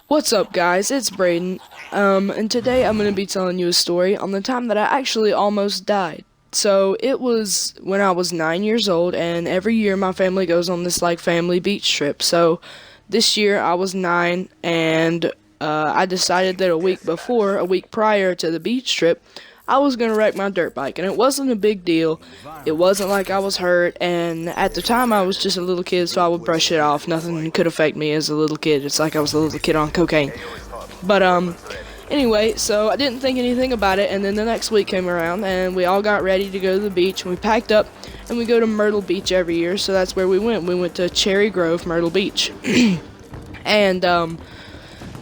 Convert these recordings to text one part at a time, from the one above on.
What's up, guys? It's Braden. And today I'm going to be telling you a story on the time that I actually almost died. So, it was when I was 9 years old, and every year my family goes on this, like, family beach trip. So, this year I was 9, and I decided that a week prior to the beach trip, I was going to wreck my dirt bike. And it wasn't a big deal. It wasn't like I was hurt, and at the time I was just a little kid, so I would brush it off. Nothing could affect me as a little kid. It's like I was a little kid on cocaine. But anyway, so I didn't think anything about it, and then the next week came around, and we all got ready to go to the beach, and we packed up, and we go to Myrtle Beach every year, so that's where we went. We went to Cherry Grove, Myrtle Beach. And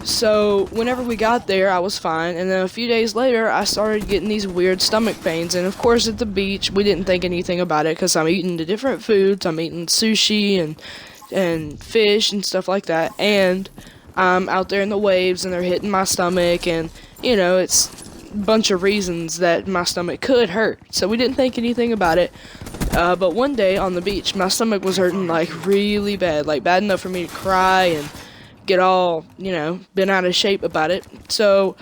so whenever we got there, I was fine, and then a few days later, I started getting these weird stomach pains. And of course, at the beach, we didn't think anything about it because I'm eating the different foods. I'm eating sushi and fish and stuff like that, and I'm out there in the waves, and they're hitting my stomach, and it's a bunch of reasons that my stomach could hurt. So we didn't think anything about it. But one day on the beach, my stomach was hurting like really bad, like bad enough for me to cry and get all, been out of shape about it. So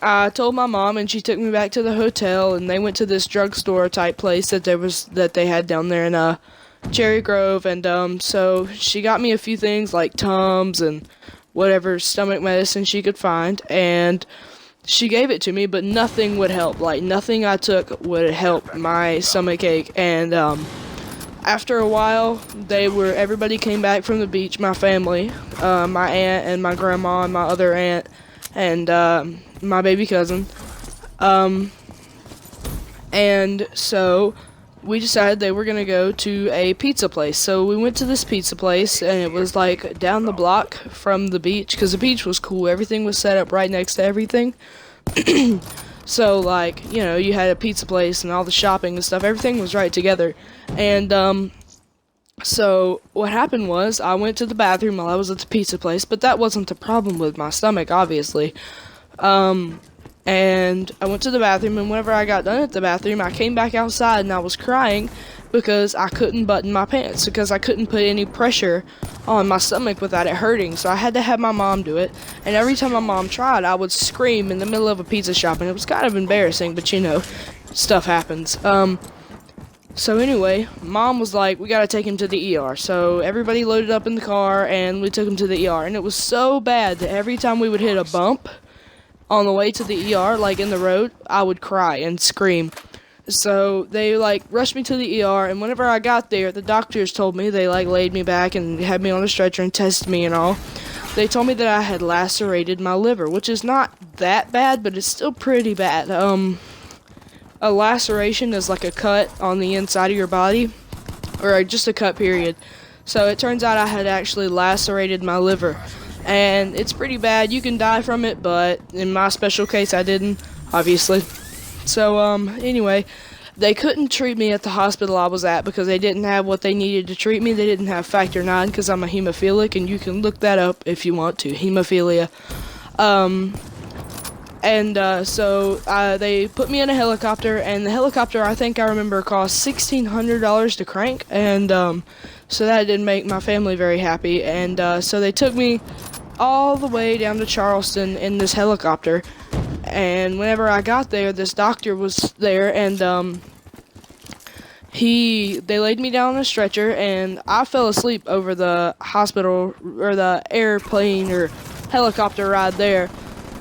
I told my mom, and she took me back to the hotel, and they went to this drugstore type place that they had down there in Cherry Grove, and so she got me a few things like Tums and whatever stomach medicine she could find, and she gave it to me, but nothing would help. Like, nothing I took would help my stomach ache, and after a while, everybody came back from the beach, my family, my aunt and my grandma and my other aunt and my baby cousin. Um, and so we decided they were going to go to a pizza place. So we went to this pizza place, and it was like down the block from the beach, because the beach was cool. Everything was set up right next to everything. So, like, you had a pizza place and all the shopping and stuff. Everything was right together. And, so what happened was I went to the bathroom while I was at the pizza place, but that wasn't the problem with my stomach, obviously. And I went to the bathroom, and whenever I got done at the bathroom, I came back outside, and I was crying because I couldn't button my pants, because I couldn't put any pressure on my stomach without it hurting. So I had to have my mom do it, and every time my mom tried, I would scream in the middle of a pizza shop, and it was kind of embarrassing, but stuff happens. So anyway, mom was like, we gotta take him to the ER. So everybody loaded up in the car, and we took him to the ER, and it was so bad that every time we would hit a bump on the way to the ER, like in the road, I would cry and scream. So they like rushed me to the ER, and whenever I got there, the doctors told me, they like laid me back and had me on a stretcher and tested me and all. They told me that I had lacerated my liver, which is not that bad, but it's still pretty bad. A laceration is like a cut on the inside of your body, or just a cut, period. So it turns out I had actually lacerated my liver, and it's pretty bad. You can die from it, but in my special case, I didn't, obviously. So, anyway, they couldn't treat me at the hospital I was at because they didn't have what they needed to treat me. They didn't have factor 9 because I'm a hemophilic, and you can look that up if you want to, hemophilia. So they put me in a helicopter, and the helicopter, I think I remember, cost $1,600 to crank, and so that didn't make my family very happy, and so they took me all the way down to Charleston in this helicopter. And whenever I got there, this doctor was there, and they laid me down on a stretcher, and I fell asleep over the hospital, or the airplane or helicopter ride there.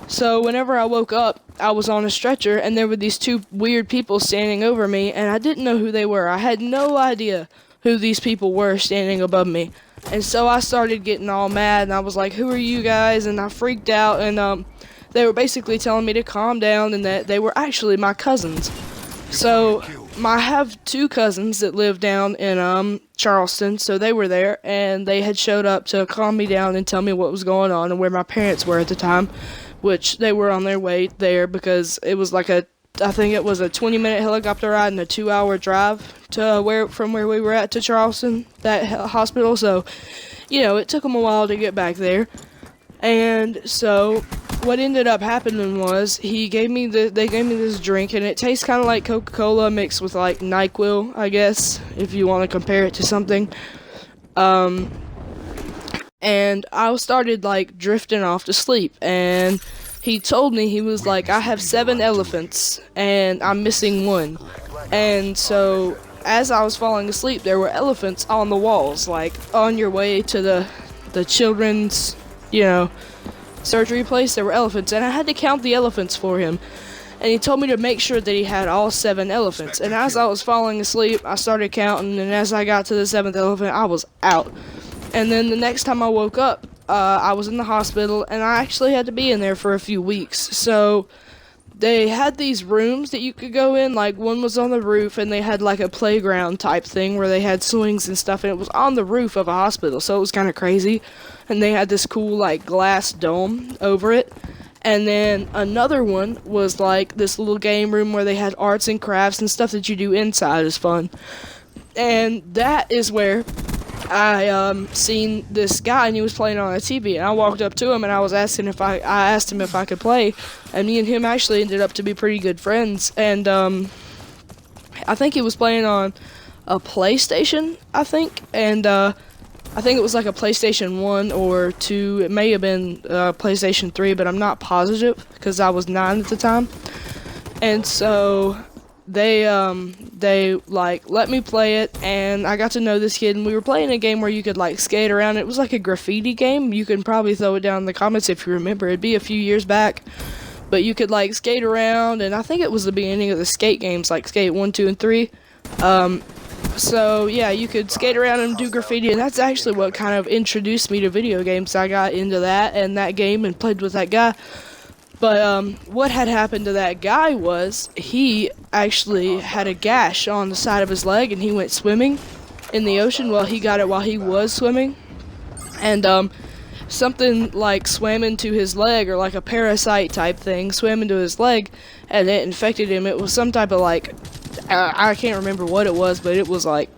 So whenever I woke up, I was on a stretcher, and there were these two weird people standing over me, and I didn't know who they were. I had no idea who these people were standing above me. And so I started getting all mad, and I was like, who are you guys? And I freaked out, and they were basically telling me to calm down, and that they were actually my cousins. So I have two cousins that live down in Charleston, so they were there, and they had showed up to calm me down and tell me what was going on and where my parents were at the time, which they were on their way there because it was like I think it was a 20-minute helicopter ride and a 2-hour drive from where we were at to Charleston, that hospital. So, it took them a while to get back there. And so what ended up happening was they gave me this drink, and it tastes kind of like Coca-Cola mixed with like NyQuil, I guess, if you want to compare it to something. and I started like drifting off to sleep. And he told me, he was like, I have 7 elephants and I'm missing one. And so as I was falling asleep, there were elephants on the walls, like on your way to the children's, you know, surgery place. There were elephants, and I had to count the elephants for him. And he told me to make sure that he had all 7 elephants. And as I was falling asleep, I started counting, and as I got to the 7th elephant, I was out. And then the next time I woke up, I was in the hospital, and I actually had to be in there for a few weeks. So they had these rooms that you could go in, like one was on the roof, and they had like a playground type thing where they had swings and stuff, and it was on the roof of a hospital, so it was kind of crazy. And they had this cool like glass dome over it. And then another one was like this little game room where they had arts and crafts and stuff that you do inside is fun. And that is where I seen this guy, and he was playing on a TV, and I walked up to him and I was asking if I asked him if I could play, and me and him actually ended up to be pretty good friends. And I think he was playing on a PlayStation, I think, and I think it was like a PlayStation 1 or 2. It may have been PlayStation 3, but I'm not positive because I was 9 at the time. And so they like let me play it, and I got to know this kid, and we were playing a game where you could like skate around. It was like a graffiti game. You can probably throw it down in the comments if you remember. It'd be a few years back, but you could like skate around, and I think it was the beginning of the skate games, like Skate 1, 2, and 3. So yeah, you could skate around and do graffiti, and that's actually what kind of introduced me to video games. I got into that and that game and played with that guy. But what had happened to that guy was he actually had a gash on the side of his leg, and he went swimming in the ocean. Well, he got it while he was swimming, and something like swam into his leg, or like a parasite type thing swam into his leg, and it infected him. It was some type of like, I can't remember what it was, but it was like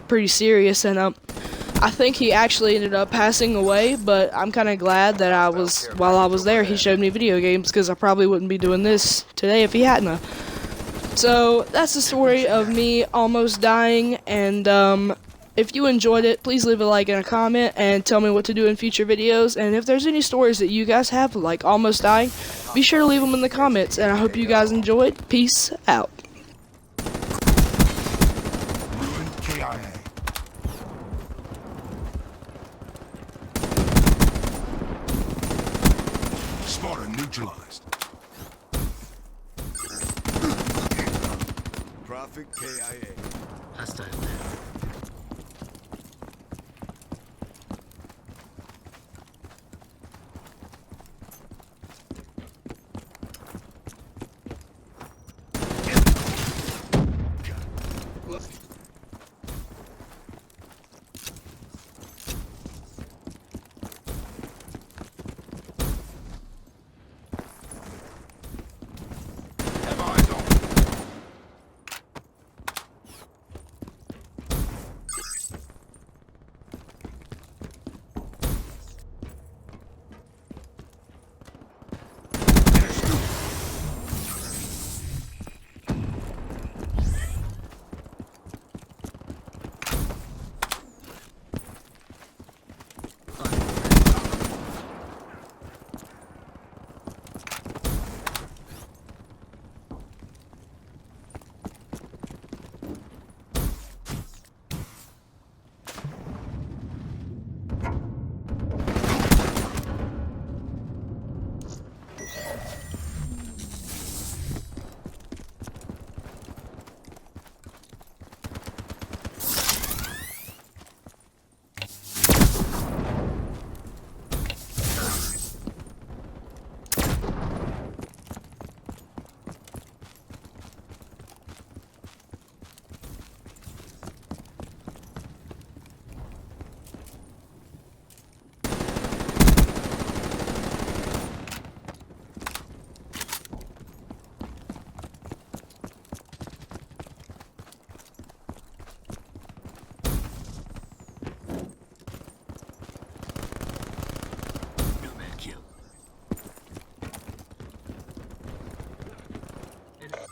pretty serious, and I think he actually ended up passing away. But I'm kind of glad that while I was there, he showed me video games, because I probably wouldn't be doing this today if he hadn't. So that's the story of me almost dying, and if you enjoyed it, please leave a like and a comment and tell me what to do in future videos. And if there's any stories that you guys have, like almost dying, be sure to leave them in the comments. And I hope you guys enjoyed. Peace out. KIA. Sparta neutralized. Prophet KIA. Hostile. Have eyes on.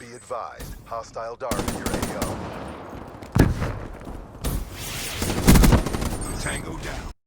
Be advised, hostile dart in your AO. Tango down.